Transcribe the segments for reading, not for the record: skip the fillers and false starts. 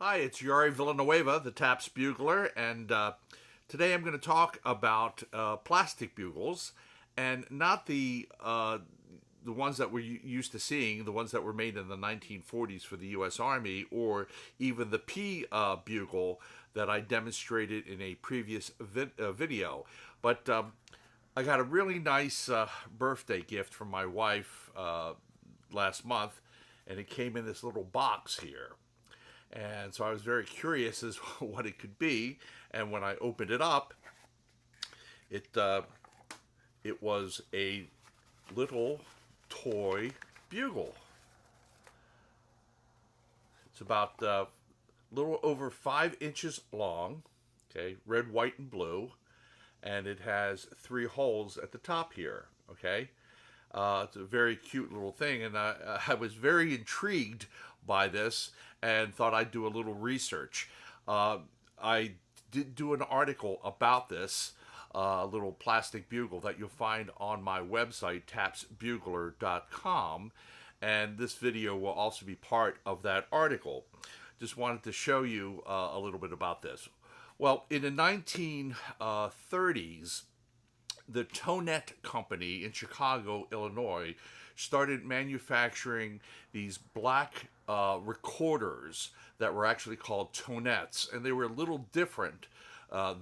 Hi, it's Yuri Villanueva, the Taps Bugler, and today I'm going to talk about plastic bugles, and not the ones that we're used to seeing, the ones that were made in the 1940s for the U.S. Army, or even the P bugle that I demonstrated in a previous video. But I got a really nice birthday gift from my wife last month, and it came in this little box here. And so I was very curious as what it could be. And when I opened it up, it it was a little toy bugle. It's about a little over 5 inches long. Okay, red, white, and blue, and it has three holes at the top here. Okay, it's a very cute little thing, and I was very intrigued by this and thought I'd do a little research. I did do an article about this little plastic bugle that you'll find on my website, tapsbugler.com, and this video will also be part of that article. Just wanted to show you a little bit about this. Well, in the 1930s, the Tonette Company in Chicago, Illinois, started manufacturing these black recorders that were actually called tonettes, and they were a little different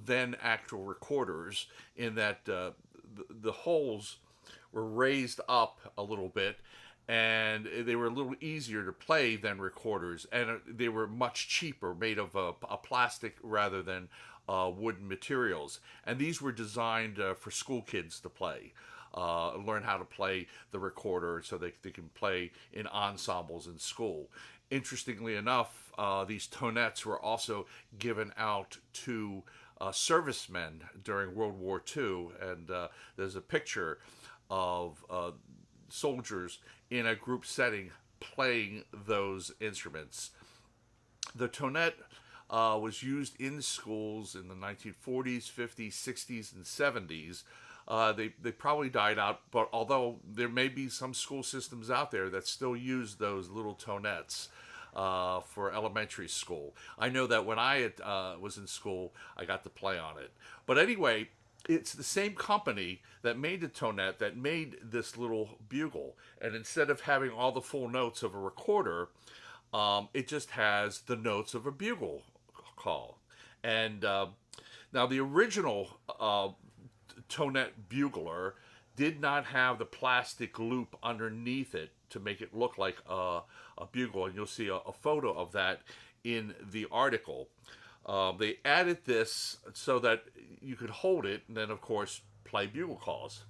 than actual recorders in that the holes were raised up a little bit, and they were a little easier to play than recorders, and they were much cheaper, made of a plastic rather than wooden materials. And these were designed for school kids to play, learn how to play the recorder so they can play in ensembles in school. Interestingly enough, these tonettes were also given out to servicemen during World War II, and there's a picture of soldiers in a group setting playing those instruments. The tonette was used in schools in the 1940s, 50s, 60s, and 70s. They probably died out, but although there may be some school systems out there that still use those little tonettes for elementary school. I know that when I was in school, I got to play on it. But anyway, it's the same company that made the tonette that made this little bugle. And instead of having all the full notes of a recorder, it just has the notes of a bugle call. And now the original Tonette Bugler did not have the plastic loop underneath it to make it look like a bugle, and you'll see a photo of that in the article. They added this so that you could hold it and then, of course, play bugle calls.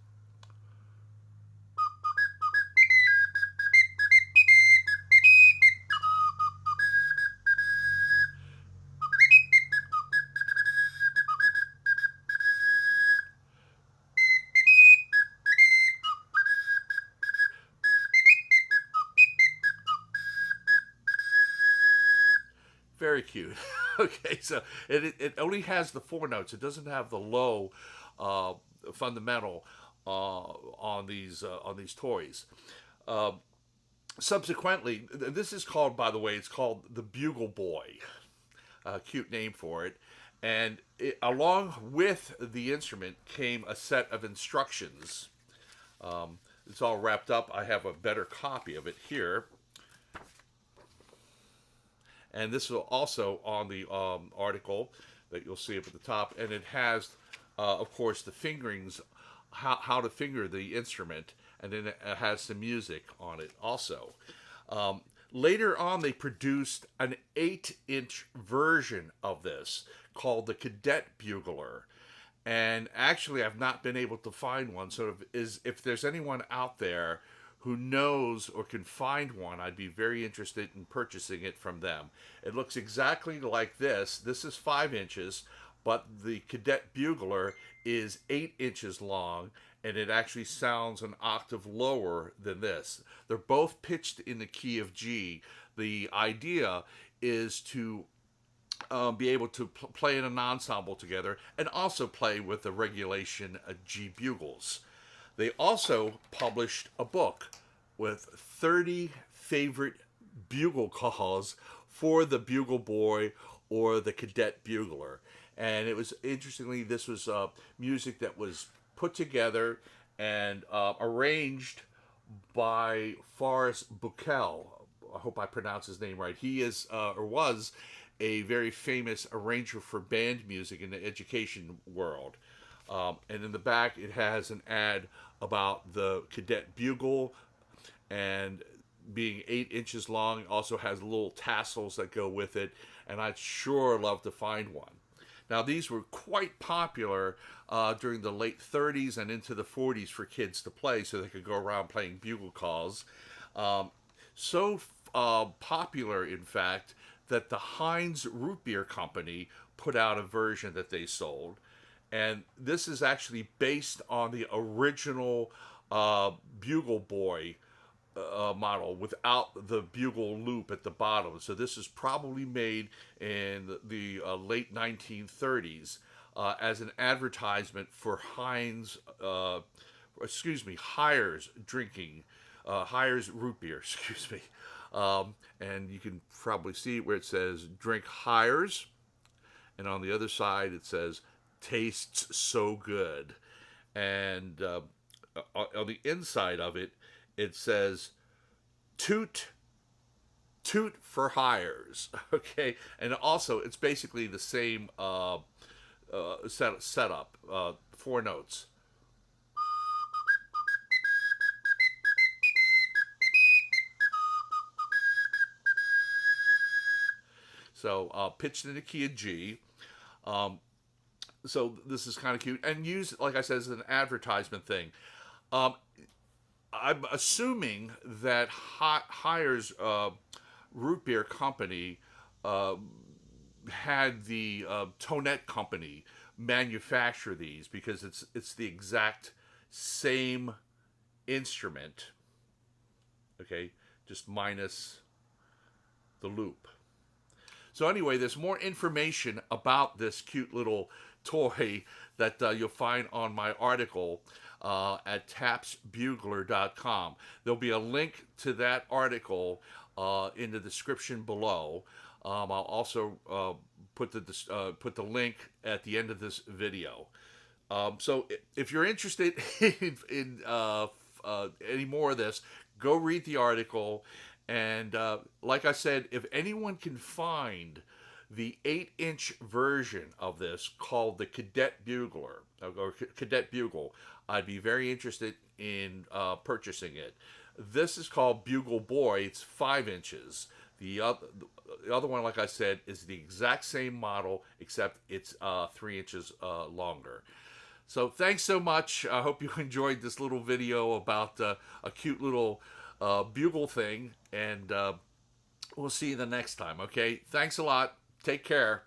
Very cute. Okay, so it only has the four notes. It doesn't have the low uh, fundamental on these toys. Uh, Subsequently, this is called, by the way, it's called the Bugle Boy. A cute name for it. And along with the instrument came a set of instructions. It's all wrapped up. I have a better copy of it here. And this is also on the article that you'll see up at the top. And it has, of course, the fingerings, how to finger the instrument. And then it has some music on it also. Later on, they produced an 8-inch version of this called the Cadet Bugler. And actually, I've not been able to find one. So if there's anyone out there who knows or can find one, I'd be very interested in purchasing it from them. It looks exactly like this. This is 5 inches, but the Cadet Bugler is 8 inches long, and it actually sounds an octave lower than this. They're both pitched in the key of G. The idea is to be able to play in an ensemble together and also play with the regulation G bugles. They also published a book with 30 favorite bugle calls for the bugle boy or the cadet bugler. And it was, interestingly, this was music that was put together and arranged by Forrest Buchel. I hope I pronounce his name right. He is, or was, a very famous arranger for band music in the education world. And in the back, it has an ad about the cadet bugle, and being 8 inches long, also has little tassels that go with it. And I'd sure love to find one. Now, these were quite popular during the late 30s and into the 40s for kids to play, so they could go around playing bugle calls. So popular, in fact, that the Heinz Root Beer Company put out a version that they sold. And this is actually based on the original Bugle Boy model without the bugle loop at the bottom. So this is probably made in the late 1930s as an advertisement for Heinz, Hires drinking, Hires root beer, excuse me. And you can probably see where it says drink Hires, and on the other side it says tastes so good. And on the inside of it, it says toot for hires. Okay, and also it's basically the same setup. 4 notes. So pitched in the key of G. So this is kind of cute and used, like I said, as an advertisement thing. I'm assuming that Hires Root Beer Company had the Tonette Company manufacture these, because it's the exact same instrument. Okay, just minus the loop. So anyway, there's more information about this cute little toy that you'll find on my article at tapsbugler.com. There'll be a link to that article in the description below. I'll also put the link at the end of this video. So if you're interested in any more of this, go read the article. And like I said, if anyone can find the 8-inch version of this called the Cadet Bugler, or Cadet Bugle, I'd be very interested in purchasing it. This is called Bugle Boy. It's 5 inches. The other one, like I said, is the exact same model, except it's 3 inches longer. So thanks so much. I hope you enjoyed this little video about a cute little bugle thing, and we'll see you the next time. Okay, thanks a lot. Take care.